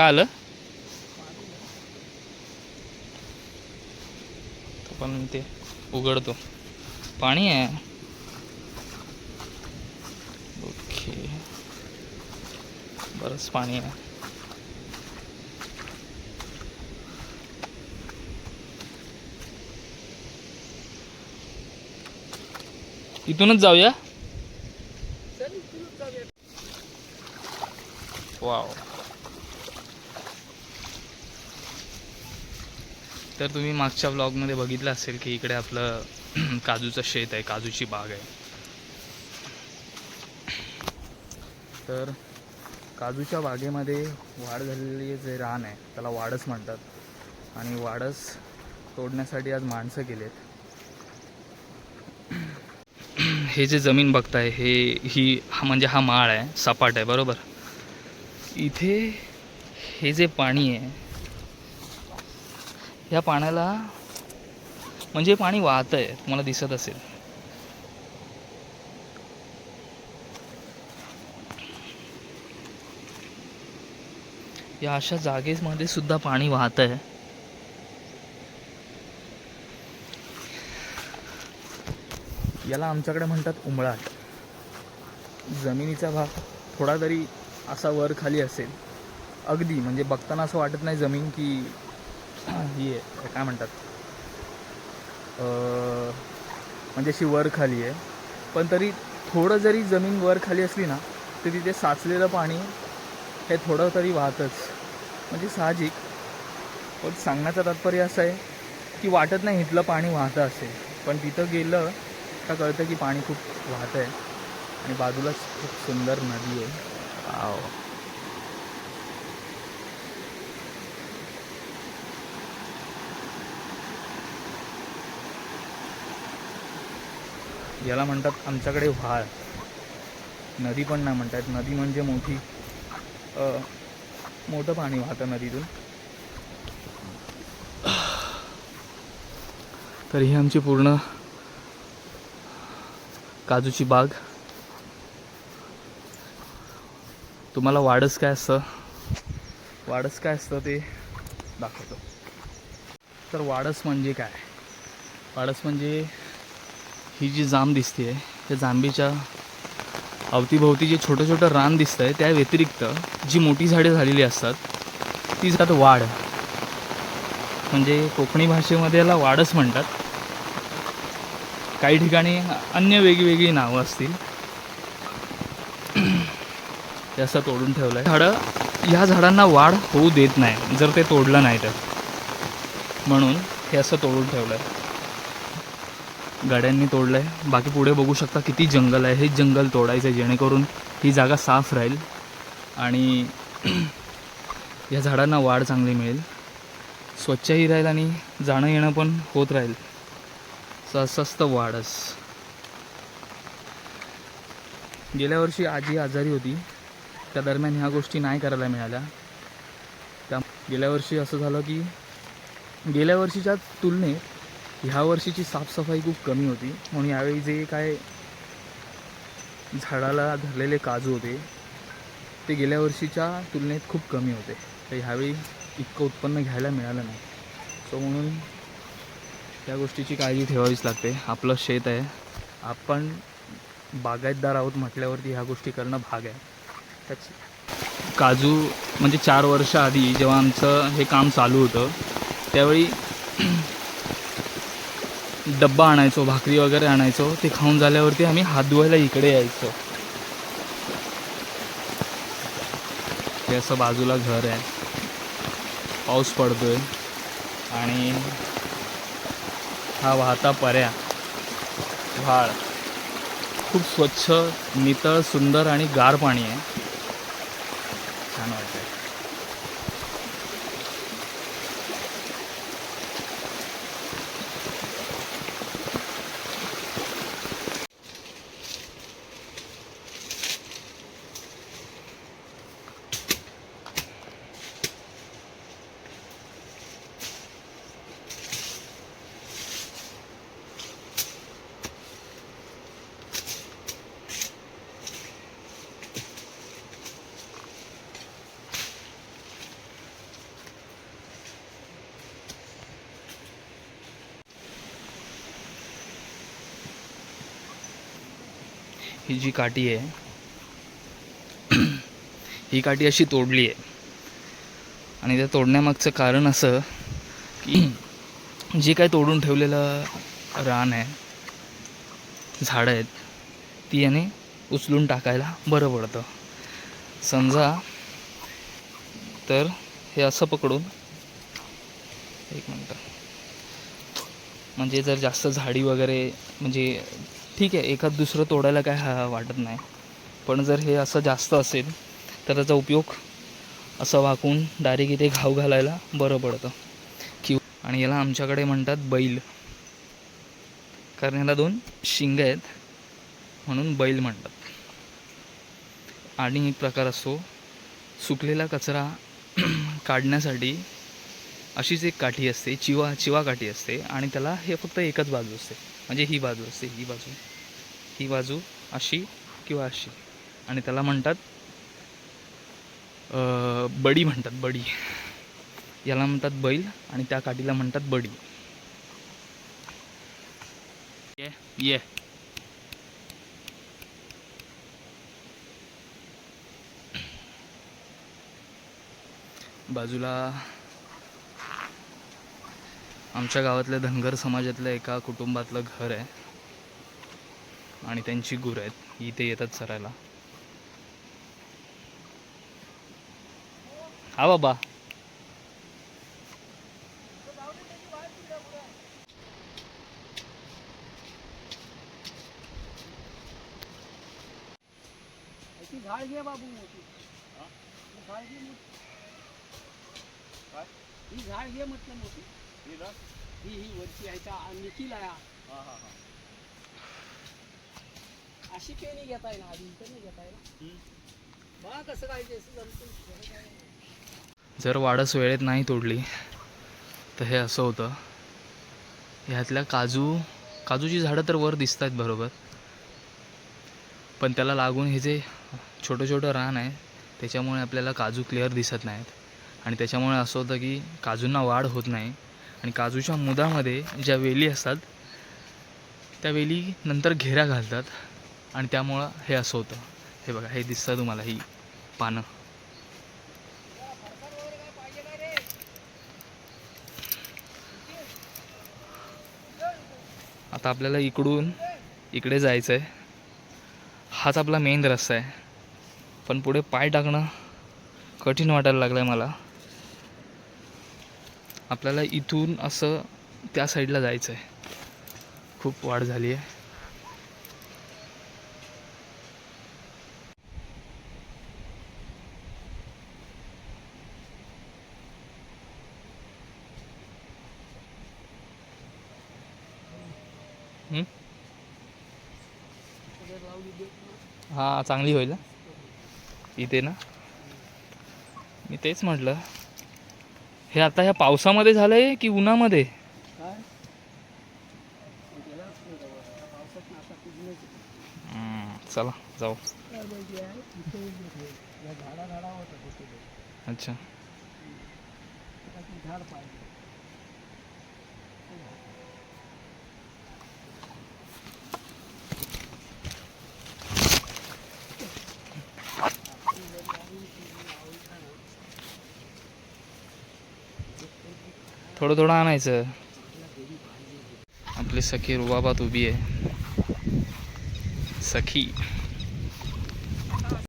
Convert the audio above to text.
काय आलं पण ते उघडतो पाणी आहे. ओके बरंच पाणी आहे. इथूनच जाऊया. वाव. तर तुम्ही मागच्या ब्लॉगमध्ये बघितलं असेल की इकडे आपलं काजूचं शेत आहे, काजूची बाग आहे. तर काजूच्या बागेमध्ये वाढ झालेली जे रान आहे त्याला वाडस म्हणतात. आणि वाडस तोडण्यासाठी आज माणसं गेलेत. हे जे जमीन बघताय म्हणजे हा माळ आहे, सपाट आहे बरोबर. इथे हे जे पाणी आहे, या पाण्याला म्हणजे पाणी वाहत आहे, तुम्हाला दिसत असेल. या अशा जागेमध्ये सुद्धा पाणी वाहत आहे. याला आमच्याकडे म्हणतात उमळाट. जमिनीचा भाग थोडा तरी असा वर खाली असेल, अगदी म्हणजे बघताना असं वाटत नाही जमीन की ही आहे काय म्हणतात म्हणजे अशी वर खाली आहे. पण तरी थोडं जरी जमीन वर खाली असली ना तर तिथे साचलेलं पाणी हे थोडं तरी वाहतच. म्हणजे साहजिक. पण सांगण्याचं तात्पर्य असं आहे की वाटत नाही इथलं पाणी वाहतं असेल, पण तिथं गेलं का कळतं की पाणी खूप वाहतं आहे. आणि बाजूलाच खूप सुंदर नदी आहे. वाव. याला म्हणतात आमच्याकडे व्हाळ. नदी पण नाही म्हणतात, नदी म्हणजे मोठं पाणी वाहतं नदीतून. तर ही आमची पूर्ण काजूची बाग. तुम्हाला वाडस काय असतं ते दाखवतो. तर वाडस म्हणजे काय? वाडस म्हणजे ही जी जांब दिसते, त्या जांबीच्या अवतीभोवती जे छोटं छोटं रान दिसतं आहे त्या व्यतिरिक्त जी मोठी झाडे झालेली असतात ती जात वाड. म्हणजे कोकणी भाषेमध्ये याला वाडच म्हणतात. काही ठिकाणी अन्य वेगवेगळी नावं असतील. ते असं तोडून ठेवलं आहे. झाडं ह्या झाडांना वाढ होऊ देत नाही जर ते तोडलं नाही तर, म्हणून हे असं तोडून ठेवलं आहे. गाड्यांनी तोडलं आहे. बाकी पुढे बघू शकता किती जंगल आहे. हेच जंगल तोडायचं आहे जेणेकरून ही जागा साफ राहील आणि या झाडांना वाढ चांगली मिळेल, स्वच्छही राहील आणि जाणं येणं पण होत राहील. असं असतं वाढच. गेल्या वर्षी आजी आजारी होती, त्या दरम्यान ह्या गोष्टी नाही करायला मिळाल्या. त्या गेल्या वर्षी असं झालं की गेल्या वर्षीच्या तुलनेत ह्या वर्षीची साफसफाई खूप कमी होती. म्हणून यावेळी जे काय झाडाला धरलेले काजू होते ते गेल्या वर्षीच्या तुलनेत खूप कमी होते. तर ह्यावेळी इतकं उत्पन्न घ्यायला मिळालं नाही. सो म्हणून त्या गोष्टीची काळजी ठेवावीच लागते. आपलं शेत आहे, आपण बागायतदार आहोत म्हटल्यावरती ह्या गोष्टी करणं भाग आहे. त्याच काजू म्हणजे 4 वर्ष आधी जेव्हा आमचं हे काम चालू होतं त्यावेळी डब्बा आणायचो, भाकरी वगैरे आणायचो. ते खाऊन झाल्यावरती आम्ही हात धुवायला इकडे यायचो. हे असं बाजूला घर आहे, पाऊस पडतोय आणि हा वाहता पर्या व्हाळ. खूप स्वच्छ, नितळ, सुंदर आणि गार पाणी आहे. छान वाटतं. ही जी काठी आहे ही काठी अशी तोडली आहे आणि त्या तोडण्यामागचं कारण असं की जे काय तोडून ठेवलेलं रान आहे, झाडं आहेत, ती याने उचलून टाकायला बरं पडतं. समजा तर हे असं पकडून, एक मिनटं, म्हणजे जर जास्त झाडी वगैरे, म्हणजे ठीक आहे एखाद दुसरं तोडायला काय वाटत नाही, पण जर हे असं जास्त असेल तर त्याचा उपयोग असं वाकून डायरेक्ट इथे घाव घालायला बरं पडतं. आणि याला आमच्याकडे म्हणतात बैल, कारण याला 2 शिंगं आहेत म्हणून बैल म्हणतात. आणि एक प्रकार असतो सुकलेला कचरा काढण्यासाठी, अशीच एक काठी असते, चिवा काठी असते आणि त्याला हे फक्त एकच बाजू असते, म्हणजे ही बाजू असते, ही बाजू अशी किंवा अशी, आणि त्याला म्हणतात बडी म्हणतात, बडी. याला म्हणतात बैल आणि त्या काठीला म्हणतात बडी. ये बाजूला आमच्या गावातल्या धनगर समाजातल्या एका कुटुंबातलं घर आहे आणि त्यांची गुरं आहेत, इथे येतात चरायला. हा बाबा, झाड घे बाबू मोठी, झाड घे मोठी, ही झाड घे म्हटलं मोठी, ही वरची ह्याच्या निखिल आहे. अशी काही नाही घेता येईल, आधी इथं नाही घेता येईल. बघा कसं काय जर वाडस वेळेत नाही तोडली तर हे असं होतं. ह्यातल्या काजूची झाडं तर वर दिसत आहेत बरोबर, पण त्याला लागून हे जे छोटं रान आहे त्याच्यामुळे आपल्याला काजू क्लिअर दिसत नाहीत आणि त्याच्यामुळे असं होतं की काजूंना वाढ होत नाही आणि काजूच्या मुदामध्ये ज्या वेली असतात त्या वेली नंतर घेऱ्या घालतात आणि त्यामुळं हे असं होतं. हे बघा, हे दिसतं तुम्हाला ही पानं. आता आपल्याला इकडून इकडे जायचं आहे, हाच आपला मेन रस्ता आहे, पण पुढे पाय टाकणं कठीण वाटायला लागलं आहे मला. आपल्याला इथून असं त्या साईडला जायचं आहे, खूप वाढ झाली आहे. हां, चांगली होईल इथे ना. मी तेच म्हटलं, हे आता ह्या पावसामध्ये झालं आहे की उन्हामध्ये? चला जाऊ. अच्छा, थोडं आणायचं. आपली सखी रुबाबात उभी आहे. सखी